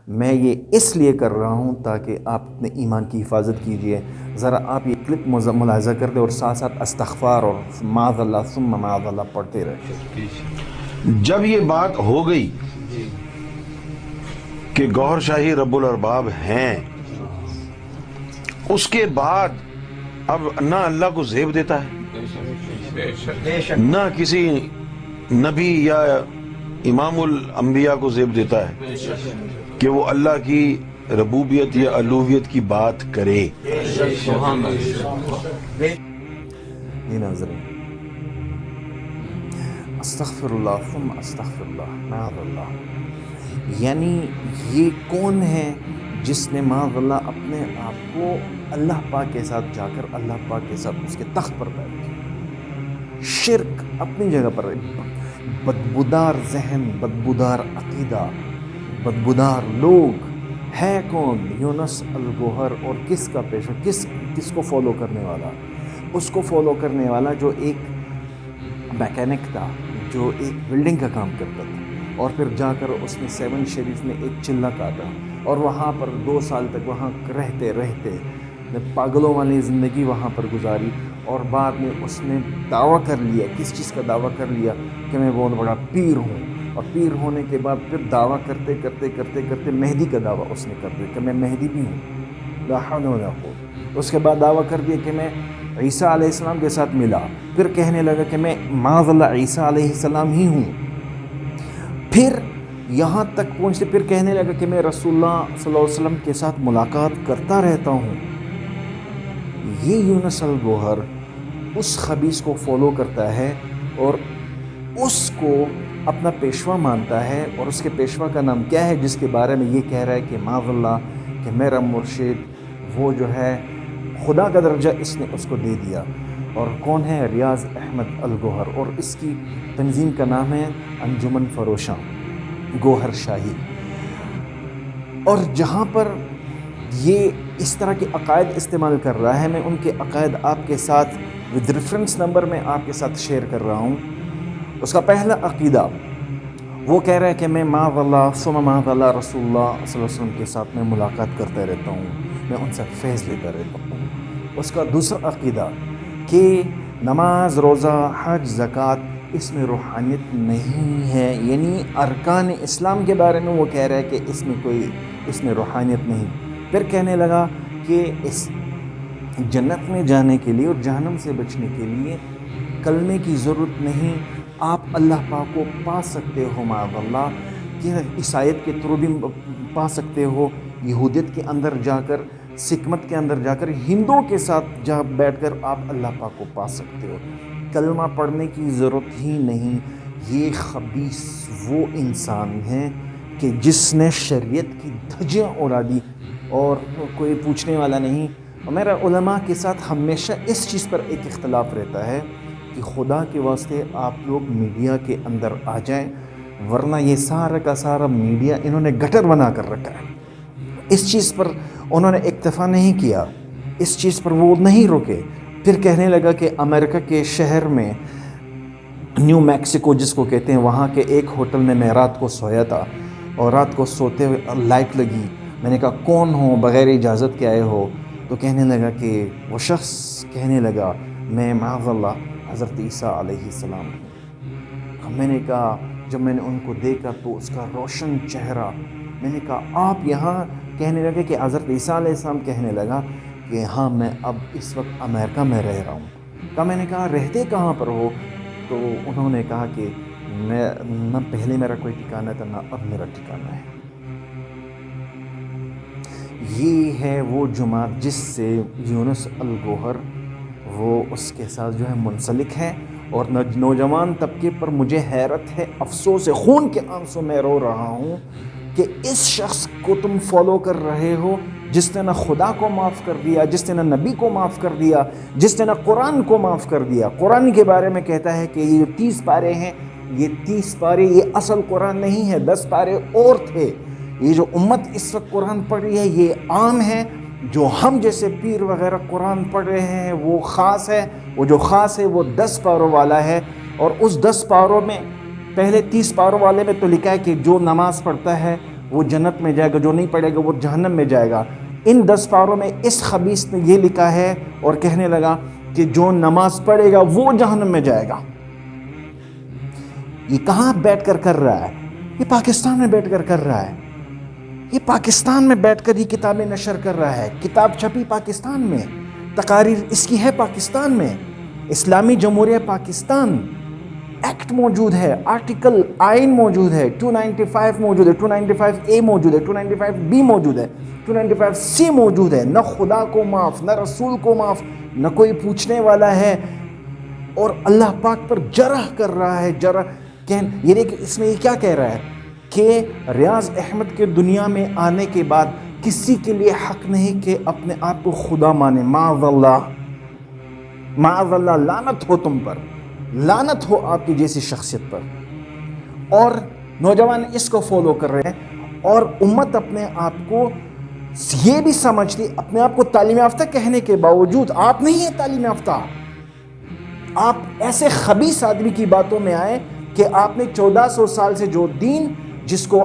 میں یہ اس لیے کر رہا ہوں تاکہ آپ اپنے ایمان کی حفاظت کیجئے۔ ذرا آپ یہ کلپ ملاحظہ کر دیں اور ساتھ ساتھ استغفار اور معاذ اللہ ثم معاذ اللہ پڑھتے رہیں۔ جب یہ بات ہو گئی کہ گوہر شاہی رب الارباب ہیں، اس کے بعد اب نہ اللہ کو زیب دیتا ہے، نہ کسی نبی یا امام الانبیاء کو زیب دیتا ہے کہ وہ اللہ کی ربوبیت یا الوہیت کی بات کرے۔ یہ ناظرین، استغفر اللہ ثم استغفر اللہ معاذ اللہ، یعنی یہ کون ہے جس نے معاذ اللہ اپنے آپ کو اللہ پاک کے ساتھ جا کر اللہ پاک کے ساتھ اس کے تخت پر بیٹھ گیا۔ شرک اپنی جگہ پر، بدبودار ذہن، بدبودار عقیدہ، بدبودار لوگ ہے کون؟ یونس الگوہر، اور کس کا پیشہ، کس کو فالو کرنے والا؟ اس کو فالو کرنے والا جو ایک میکینک تھا، جو ایک بلڈنگ کا کام کرتا تھا، اور پھر جا کر اس نے 7 شریف میں ایک چلہ کاٹا اور وہاں پر 2 سال تک وہاں رہتے پاگلوں والی زندگی وہاں پر گزاری، اور بعد میں اس نے دعویٰ کر لیا، کس چیز کا دعویٰ کر لیا؟ کہ میں بہت بڑا پیر ہوں، اور پیر ہونے کے بعد پھر دعویٰ کرتے مہدی کا دعویٰ اس نے کر دیا کہ میں مہدی بھی ہوں، لا حول ولا قوت۔ اس کے بعد دعویٰ کر دیا کہ میں عیسیٰ علیہ السلام کے ساتھ ملا، پھر کہنے لگا کہ میں معاذ اللہ عیسیٰ علیہ السلام ہی ہوں، پھر یہاں تک پہنچتے پھر کہنے لگا کہ میں رسول اللہ صلی اللہ علیہ وسلم کے ساتھ ملاقات کرتا رہتا ہوں۔ یہ یونس الگوہر اس خبیث کو فالو کرتا ہے اور اس کو اپنا پیشوا مانتا ہے، اور اس کے پیشوا کا نام کیا ہے جس کے بارے میں یہ کہہ رہا ہے کہ معاذ اللہ کہ میرا مرشد وہ جو ہے خدا کا درجہ اس نے اس کو دے دیا، اور کون ہے؟ ریاض احمد الگوہر، اور اس کی تنظیم کا نام ہے انجمن فروشاں گوہر شاہی۔ اور جہاں پر یہ اس طرح کے عقائد استعمال کر رہا ہے، میں ان کے عقائد آپ کے ساتھ ود ریفرنس نمبر میں آپ کے ساتھ شیئر کر رہا ہوں۔ اس کا پہلا عقیدہ وہ کہہ رہا ہے کہ میں معاذ اللہ ثم معاذ اللہ رسول اللہ صلی اللہ علیہ وسلم کے ساتھ میں ملاقات کرتا رہتا ہوں، میں ان سے فیض لیتا رہتا ہوں۔ اس کا دوسرا عقیدہ کہ نماز، روزہ، حج، زکوٰۃ اس میں روحانیت نہیں ہے، یعنی ارکان اسلام کے بارے میں وہ کہہ رہا ہے کہ اس میں روحانیت نہیں۔ پھر کہنے لگا کہ اس جنت میں جانے کے لیے اور جہنم سے بچنے کے لیے کلمے کی ضرورت نہیں، آپ اللہ پاک کو پا سکتے ہو معاذ اللہ، کہ عیسائیت کے تھرو بھی پا سکتے ہو، یہودیت کے اندر جا کر، سکمت کے اندر جا کر، ہندوؤں کے ساتھ جا بیٹھ کر آپ اللہ پاک کو پا سکتے ہو، کلمہ پڑھنے کی ضرورت ہی نہیں۔ یہ خبیث وہ انسان ہے کہ جس نے شریعت کی دھجیاں اڑا دی اور کوئی پوچھنے والا نہیں۔ اور میرا علماء کے ساتھ ہمیشہ اس چیز پر ایک اختلاف رہتا ہے کہ خدا کے واسطے آپ لوگ میڈیا کے اندر آ جائیں، ورنہ یہ سارا کا سارا میڈیا انہوں نے گٹر بنا کر رکھا ہے۔ اس چیز پر انہوں نے اکتفا نہیں کیا، اس چیز پر وہ نہیں رکے۔ پھر کہنے لگا کہ امریکہ کے شہر میں نیو میکسیکو جس کو کہتے ہیں، وہاں کے ایک ہوٹل میں میں رات کو سویا تھا، اور رات کو سوتے ہوئے لائٹ لگی، میں نے کہا کون ہو، بغیر اجازت کے آئے ہو؟ تو کہنے لگا کہ وہ شخص کہنے لگا میں معاذ اللہ حضرت عیسیٰ علیہ السلام ہوں۔ میں نے کہا جب میں نے ان کو دیکھا تو اس کا روشن چہرہ، میں نے کہا آپ یہاں؟ کہنے لگا کہ حضرت عیسیٰ علیہ السلام کہنے لگا کہ ہاں میں اب اس وقت امریکہ میں رہ رہا ہوں۔ میں نے کہا رہتے کہاں پر ہو؟ تو انہوں نے کہا کہ میں نہ پہلے میرا کوئی ٹھکانہ تھا نہ اب میرا ٹھکانہ ہے۔ یہ ہے وہ جماعت جس سے یونس الگوہر وہ اس کے ساتھ جو ہے منسلک ہے، اور نوجوان طبقے پر مجھے حیرت ہے، افسوس ہے، خون کے آنسوں میں رو رہا ہوں کہ اس شخص کو تم فالو کر رہے ہو جس نے نہ خدا کو معاف کر دیا، جس نے نہ نبی کو معاف کر دیا، جس نے نہ قرآن کو معاف کر دیا۔ قرآن کے بارے میں کہتا ہے کہ یہ 30 پارے ہیں، یہ 30 پارے یہ اصل قرآن نہیں ہے، 10 پارے اور تھے۔ یہ جو امت اس وقت قرآن پڑھ رہی ہے یہ عام ہے، جو ہم جیسے پیر وغیرہ قرآن پڑھ رہے ہیں وہ خاص ہے، وہ جو خاص ہے وہ 10 پاروں والا ہے، اور اس 10 پاروں میں پہلے 30 پاروں والے میں تو لکھا ہے کہ جو نماز پڑھتا ہے وہ جنت میں جائے گا، جو نہیں پڑھے گا وہ جہنم میں جائے گا۔ ان 10 پاروں میں اس خبیث نے یہ لکھا ہے اور کہنے لگا کہ جو نماز پڑھے گا وہ جہنم میں جائے گا۔ یہ کہاں بیٹھ کر کر رہا ہے؟ یہ پاکستان میں بیٹھ کر کر رہا ہے۔ یہ پاکستان میں بیٹھ کر یہ کتابیں نشر کر رہا ہے۔ کتاب چھپی پاکستان میں، تقاریر اس کی ہے پاکستان میں، اسلامی جمہوریہ پاکستان ایکٹ موجود ہے، آرٹیکل آئین موجود ہے، 295 موجود ہے، 295A موجود ہے، 295B موجود ہے، 295C موجود ہے۔ نہ خدا کو معاف، نہ رسول کو معاف، نہ کوئی پوچھنے والا ہے، اور اللہ پاک پر جرح کر رہا ہے۔ یہ دیکھ اس میں یہ کیا کہہ رہا ہے کہ ریاض احمد کے دنیا میں آنے کے بعد کسی کے لیے حق نہیں کہ اپنے آپ کو خدا مانے۔ معاذ اللہ، معاذ اللہ، لعنت ہو تم پر، لعنت ہو آپ کی جیسی شخصیت پر۔ اور نوجوان اس کو فالو کر رہے ہیں، اور امت اپنے آپ کو یہ بھی سمجھتی، اپنے آپ کو تعلیم یافتہ کہنے کے باوجود آپ نہیں ہیں تعلیم یافتہ۔ آپ ایسے خبیث آدمی کی باتوں میں آئے کہ آپ نے 1400 سال سے جو دین جس کو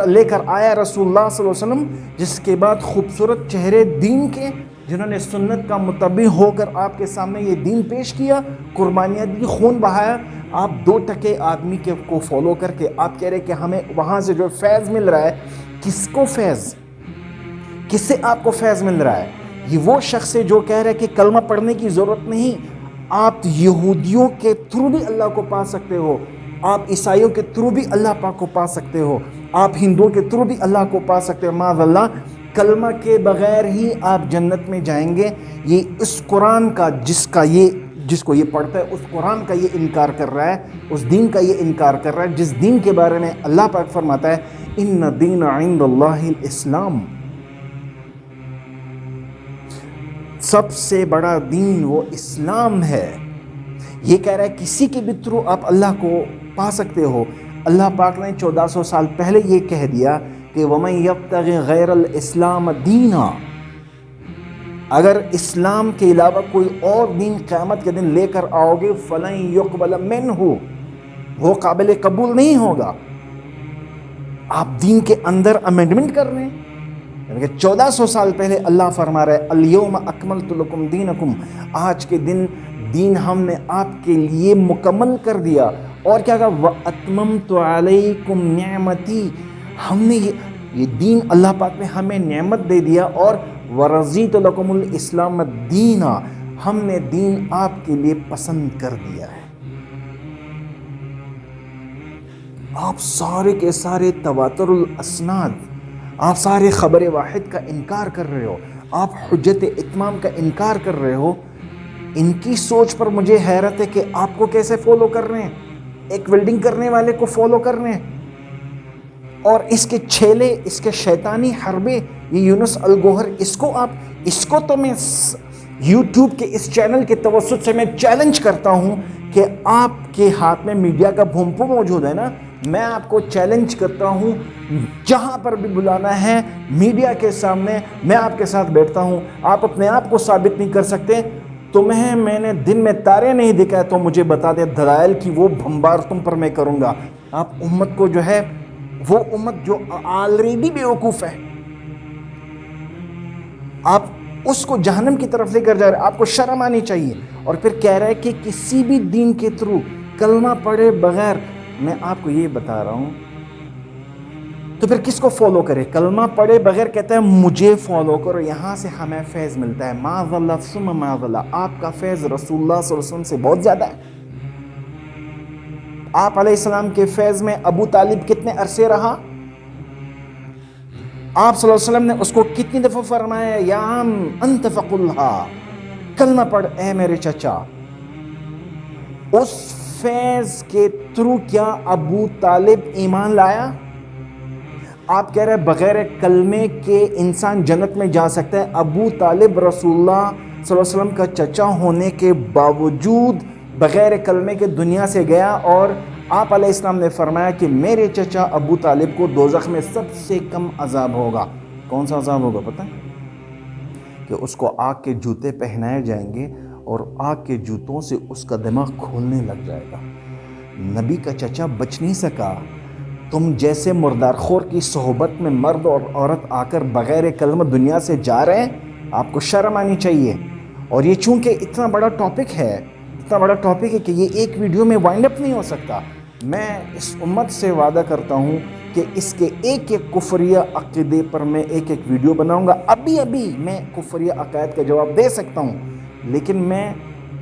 لے کر آیا رسول اللہ صلی اللہ علیہ وسلم، جس کے بعد خوبصورت چہرے دین کے، جنہوں نے سنت کا متبع ہو کر آپ کے سامنے یہ دین پیش کیا، قربانیاں دی، خون بہایا، آپ 2 ٹکے آدمی کو فالو کر کے آپ کہہ رہے کہ ہمیں وہاں سے جو فیض مل رہا ہے۔ کس کو فیض؟ کس سے آپ کو فیض مل رہا ہے؟ یہ وہ شخص ہے جو کہہ رہا ہے کہ کلمہ پڑھنے کی ضرورت نہیں، آپ یہودیوں کے تھرو بھی اللہ کو پا سکتے ہو، آپ عیسائیوں کے تھرو بھی اللہ پاک کو پا سکتے ہو، آپ ہندوؤں کے تھرو بھی اللہ کو پا سکتے ہو۔ معاذ اللہ، کلمہ کے بغیر ہی آپ جنت میں جائیں گے۔ یہ اس قرآن کا جس کو یہ پڑھتا ہے، اس قرآن کا یہ انکار کر رہا ہے، اس دین کا یہ انکار کر رہا ہے جس دین کے بارے میں اللہ پاک فرماتا ہے ان الدین عند اللہ الاسلام، سب سے بڑا دین وہ اسلام ہے۔ یہ کہہ رہا ہے کسی کے بھی تھرو آپ اللہ کو پا سکتے ہو۔ اللہ پاک نے 1400 سال پہلے یہ کہہ دیا کہ وَمَن يَبْتَغِ غَيْرَ الْإِسْلَامَ دِينًا، اگر اسلام کے علاوہ کوئی اور دین قیامت کے دن لے کر آؤ گے فَلَن يُقْبَلَ مِنْهُ، وہ قابل قبول نہیں ہوگا۔ آپ دین کے اندر امینڈمنٹ کر رہے ہیں، یعنی کہ 1400 سال پہلے اللہ فرما رہا ہے اليوم اکملت لکم دینکم، آج کے دن دین ہم نے آپ کے لیے مکمل کر دیا۔ اور کیا کہا وَأَتْمَمْتُ عَلَيْكُمْ نِعْمَتِي، ہم نے یہ دین اللہ پاک نے ہمیں نعمت دے دیا، اور وَرَضِيتُ لَكُمُ الْإِسْلَامَ دِينًا، ہم نے دین آپ کے لیے پسند کر دیا ہے۔ آپ سارے کے سارے تواتر الاسناد، آپ سارے خبر واحد کا انکار کر رہے ہو، آپ حجت اتمام کا انکار کر رہے ہو۔ ان کی سوچ پر مجھے حیرت ہے کہ آپ کو کیسے فالو کر رہے ہیں، ایک ویلڈنگ کرنے والے کو فالو کر رہے ہیں، اور اس کے چھیلے، اس کے شیطانی حربے، یہ یونس الگوہر، اس کو تو میں یوٹیوب کے اس چینل کے توسط سے میں چیلنج کرتا ہوں کہ آپ کے ہاتھ میں میڈیا کا بھونپو موجود ہے نا، میں آپ کو چیلنج کرتا ہوں، جہاں پر بھی بلانا ہے میڈیا کے سامنے میں آپ کے ساتھ بیٹھتا ہوں۔ آپ اپنے آپ کو ثابت نہیں کر سکتے، میں نے دن میں تارے نہیں دکھائے تو مجھے بتا دے، دلائل کی وہ بھمبار تم پر میں کروں گا۔ آپ امت کو جو ہے، وہ امت جو آلریڈی بیوقوف ہے، آپ اس کو جہنم کی طرف لے کر جا رہے ہیں۔ آپ کو شرم آنی چاہیے۔ اور پھر کہہ رہا ہے کہ کسی بھی دین کے تھرو کلمہ پڑھے بغیر، میں آپ کو یہ بتا رہا ہوں، تو پھر کس کو فالو کرے؟ کلمہ پڑھے بغیر کہتا ہے مجھے فالو کرو، یہاں سے ہمیں فیض ملتا ہے۔ معاذ اللہ ثم معاذ اللہ، آپ کا فیض رسول اللہ صلی اللہ علیہ وسلم سے بہت زیادہ ہے۔ آپ علیہ السلام کے فیض میں ابو طالب کتنے عرصے رہا؟ آپ صلی اللہ علیہ وسلم نے اس کو کتنی دفعہ فرمایا یا عم انت فقلھا، کلمہ پڑھ اے میرے چچا۔ اس فیض کے تھرو کیا ابو طالب ایمان لایا؟ آپ کہہ رہے ہیں بغیر کلمے کے انسان جنت میں جا سکتا ہے۔ ابو طالب رسول اللہ صلی اللہ علیہ وسلم کا چچا ہونے کے باوجود بغیر کلمے کے دنیا سے گیا، اور آپ علیہ السلام نے فرمایا کہ میرے چچا ابو طالب کو دوزخ میں سب سے کم عذاب ہوگا۔ کون سا عذاب ہوگا پتہ ہے؟ کہ اس کو آگ کے جوتے پہنائے جائیں گے، اور آگ کے جوتوں سے اس کا دماغ کھولنے لگ جائے گا۔ نبی کا چچا بچ نہیں سکا، تم جیسے مردار خور کی صحبت میں مرد اور عورت آ کر بغیر کلمہ دنیا سے جا رہے ہیں، آپ کو شرم آنی چاہیے۔ اور یہ چونکہ اتنا بڑا ٹاپک ہے کہ یہ ایک ویڈیو میں وائنڈ اپ نہیں ہو سکتا۔ میں اس امت سے وعدہ کرتا ہوں کہ اس کے ایک ایک کفریہ عقیدے پر میں ایک ایک ویڈیو بناؤں گا۔ ابھی میں کفریہ عقائد کا جواب دے سکتا ہوں، لیکن میں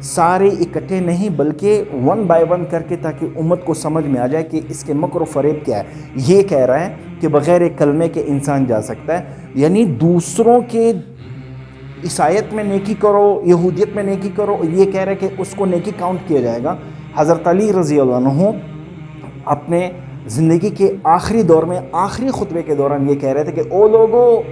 سارے اکٹھے نہیں بلکہ ون بائی ون کر کے، تاکہ امت کو سمجھ میں آ جائے کہ اس کے مکر و فریب کیا ہے۔ یہ کہہ رہا ہے کہ بغیر کلمے کے انسان جا سکتا ہے، یعنی دوسروں کے عیسائیت میں نیکی کرو، یہودیت میں نیکی کرو، یہ کہہ رہے کہ اس کو نیکی کاؤنٹ کیا جائے گا۔ حضرت علی رضی اللہ عنہ اپنے زندگی کے آخری دور میں، آخری خطبے کے دوران یہ کہہ رہے تھے کہ او لوگو،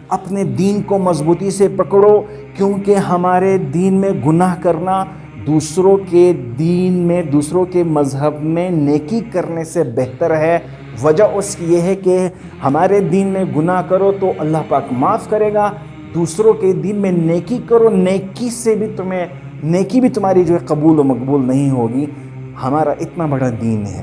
اپنے دین کو مضبوطی سے پکڑو، کیونکہ ہمارے دین میں گناہ کرنا دوسروں کے دین میں، دوسروں کے مذہب میں نیکی کرنے سے بہتر ہے۔ وجہ اس کی یہ ہے کہ ہمارے دین میں گناہ کرو تو اللہ پاک معاف کرے گا، دوسروں کے دین میں نیکی کرو، نیکی بھی تمہاری جو ہے قبول و مقبول نہیں ہوگی۔ ہمارا اتنا بڑا دین ہے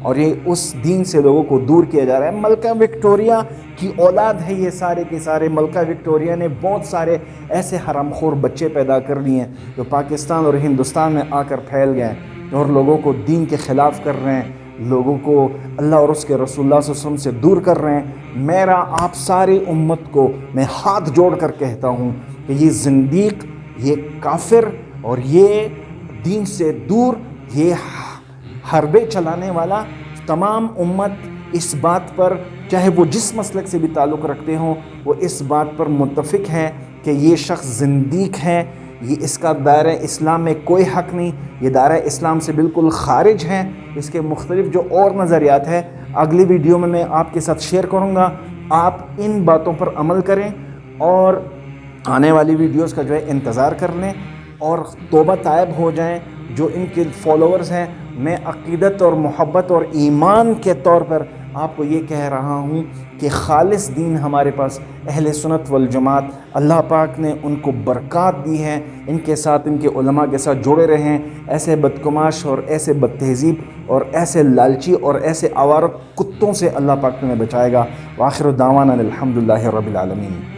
اور یہ اس دین سے لوگوں کو دور کیا جا رہا ہے۔ ملکہ وکٹوریہ کی اولاد ہے یہ سارے کے سارے۔ ملکہ وکٹوریہ نے بہت سارے ایسے حرام خور بچے پیدا کر لیے ہیں جو پاکستان اور ہندوستان میں آ کر پھیل گئے اور لوگوں کو دین کے خلاف کر رہے ہیں، لوگوں کو اللہ اور اس کے رسول اللہ صلی اللہ علیہ وسلم سے دور کر رہے ہیں۔ میرا آپ ساری امت کو میں ہاتھ جوڑ کر کہتا ہوں کہ یہ زندیق، یہ کافر اور یہ دین سے دور، یہ حربے چلانے والا، تمام امت اس بات پر، چاہے وہ جس مسلک سے بھی تعلق رکھتے ہوں، وہ اس بات پر متفق ہے کہ یہ شخص زندیق ہے، یہ اس کا دائرہ اسلام میں کوئی حق نہیں، یہ دائرہ اسلام سے بالکل خارج ہے۔ اس کے مختلف جو اور نظریات ہیں اگلی ویڈیو میں آپ کے ساتھ شیئر کروں گا۔ آپ ان باتوں پر عمل کریں اور آنے والی ویڈیوز کا جو ہے انتظار کر لیں اور توبہ طائب ہو جائیں۔ جو ان کے فالوورز ہیں، میں عقیدت اور محبت اور ایمان کے طور پر آپ کو یہ کہہ رہا ہوں کہ خالص دین ہمارے پاس اہل سنت والجماعت، اللہ پاک نے ان کو برکات دی ہے، ان کے ساتھ، ان کے علماء کے ساتھ جڑے رہیں۔ ایسے بدکماش اور ایسے بد تہذیب اور ایسے لالچی اور ایسے آوارہ کتوں سے اللہ پاک تمہیں بچائے گا۔ وآخر دعوانا الحمدللہ رب العالمین۔